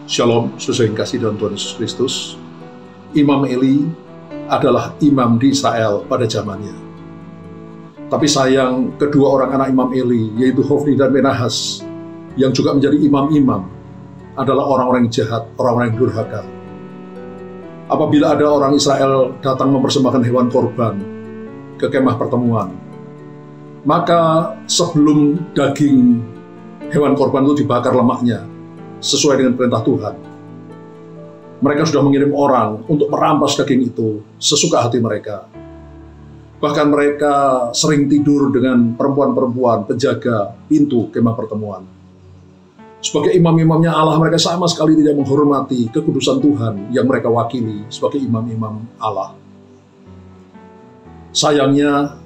Shalom, saudara yang kasih dalam Tuhan Yesus Kristus. Imam Eli adalah imam di Israel pada zamannya. Tapi sayang, kedua orang anak Imam Eli, yaitu Hofni dan Pinehas, yang juga menjadi imam-imam, adalah orang-orang yang jahat, orang-orang yang durhaka. Apabila ada orang Israel datang mempersembahkan hewan korban ke kemah pertemuan, maka sebelum daging hewan korban itu dibakar lemaknya, sesuai dengan perintah Tuhan, mereka sudah mengirim orang untuk merampas daging itu sesuka hati mereka. Bahkan mereka sering tidur dengan perempuan-perempuan penjaga pintu kemah pertemuan. Sebagai imam-imamnya Allah, mereka sama sekali tidak menghormati kekudusan Tuhan yang mereka wakili sebagai imam-imam Allah. Sayangnya,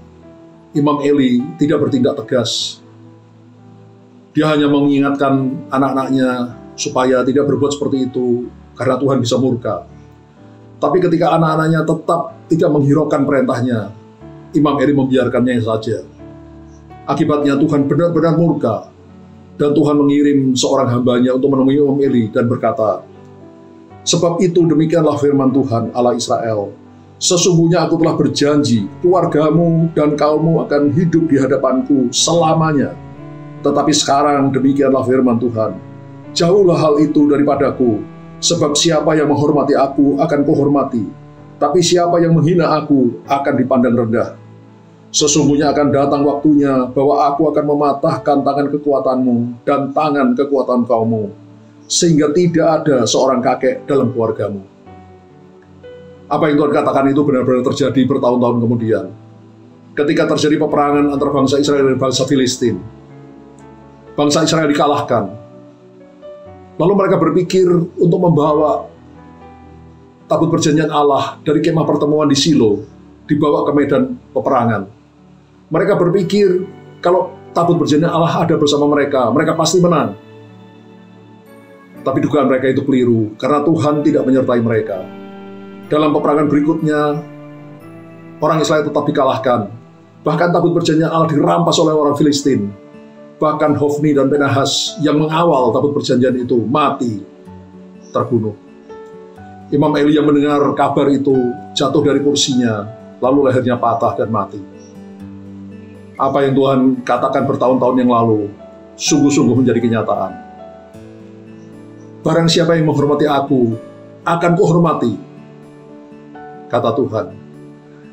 Imam Eli tidak bertindak tegas. Dia hanya mengingatkan anak-anaknya supaya tidak berbuat seperti itu, karena Tuhan bisa murka. Tapi ketika anak-anaknya tetap tidak menghiraukan perintahnya, Imam Eli membiarkannya saja. Akibatnya Tuhan benar-benar murka, dan Tuhan mengirim seorang hambanya untuk menemui Imam Eli dan berkata, "Sebab itu demikianlah firman Tuhan Allah Israel, sesungguhnya aku telah berjanji, keluargamu dan kaummu akan hidup di hadapanku selamanya. Tetapi sekarang demikianlah firman Tuhan, jauhlah hal itu daripadaku, sebab siapa yang menghormati aku akan kuhormati, tapi siapa yang menghina aku akan dipandang rendah. Sesungguhnya akan datang waktunya bahwa aku akan mematahkan tangan kekuatanmu dan tangan kekuatan kaummu, sehingga tidak ada seorang kakek dalam keluargamu." Apa yang Tuhan katakan itu benar-benar terjadi bertahun-tahun kemudian. Ketika terjadi peperangan antara bangsa Israel dan bangsa Filistin, bangsa Israel dikalahkan. Lalu mereka berpikir untuk membawa tabut perjanjian Allah dari kemah pertemuan di Silo, dibawa ke medan peperangan. Mereka berpikir kalau tabut perjanjian Allah ada bersama mereka, mereka pasti menang. Tapi dugaan mereka itu keliru, karena Tuhan tidak menyertai mereka. Dalam peperangan berikutnya, orang Israel tetap dikalahkan. Bahkan tabut perjanjian Allah dirampas oleh orang Filistin. Bahkan Hofni dan Pinehas yang mengawal tabut perjanjian itu mati, terbunuh. Imam Eli yang mendengar kabar itu jatuh dari kursinya, lalu lehernya patah dan mati. Apa yang Tuhan katakan bertahun-tahun yang lalu sungguh-sungguh menjadi kenyataan. Barang siapa yang menghormati aku, akan kuhormati, kata Tuhan.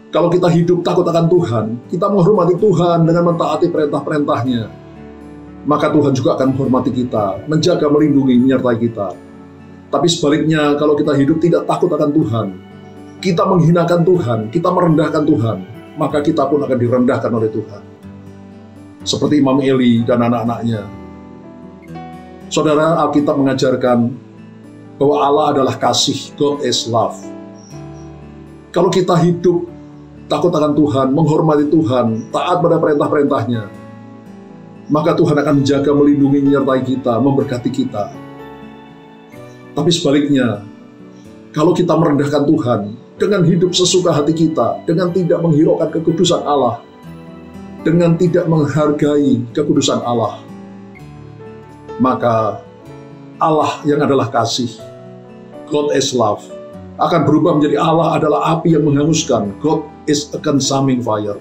Kalau kita hidup takut akan Tuhan, kita menghormati Tuhan dengan mentaati perintah-perintahnya, maka Tuhan juga akan menghormati kita, menjaga, melindungi, menyertai kita. Tapi sebaliknya, kalau kita hidup tidak takut akan Tuhan, kita menghinakan Tuhan, kita merendahkan Tuhan, maka kita pun akan direndahkan oleh Tuhan. Seperti Imam Eli dan anak-anaknya. Saudara, Alkitab mengajarkan bahwa Allah adalah kasih, God is love. Kalau kita hidup takut akan Tuhan, menghormati Tuhan, taat pada perintah-perintahnya, maka Tuhan akan menjaga, melindungi, menyertai kita, memberkati kita. Tapi sebaliknya, kalau kita merendahkan Tuhan dengan hidup sesuka hati kita, dengan tidak menghiraukan kekudusan Allah, dengan tidak menghargai kekudusan Allah, maka Allah yang adalah kasih, God is love, akan berubah menjadi Allah adalah api yang menghanguskan. God is a consuming fire.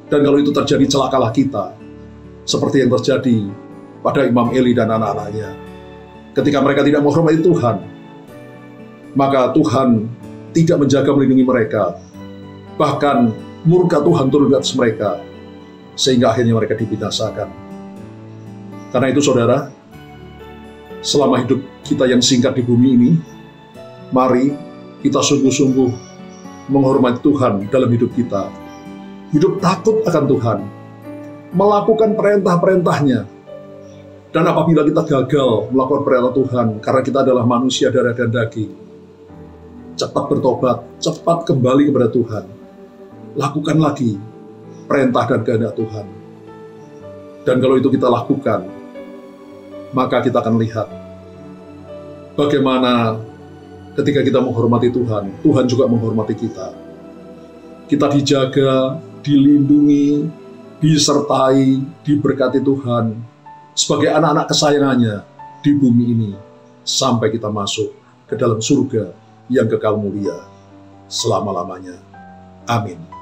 Dan kalau itu terjadi, celakalah kita, seperti yang terjadi pada Imam Eli dan anak-anaknya. Ketika mereka tidak menghormati Tuhan, maka Tuhan tidak menjaga, melindungi mereka. Bahkan murka Tuhan turun di atas mereka, sehingga akhirnya mereka dibinasakan. Karena itu saudara, selama hidup kita yang singkat di bumi ini, mari kita sungguh-sungguh menghormati Tuhan dalam hidup kita. Hidup takut akan Tuhan, melakukan perintah-perintahnya. Dan apabila kita gagal melakukan perintah Tuhan, karena kita adalah manusia darah dan daging, cepat bertobat, cepat kembali kepada Tuhan. Lakukan lagi perintah dan kehendak Tuhan. Dan kalau itu kita lakukan, maka kita akan lihat bagaimana ketika kita menghormati Tuhan, Tuhan juga menghormati kita. Kita dijaga, dilindungi, disertai, diberkati Tuhan sebagai anak-anak kesayangannya di bumi ini, sampai kita masuk ke dalam surga yang kekal mulia selama-lamanya. Amin.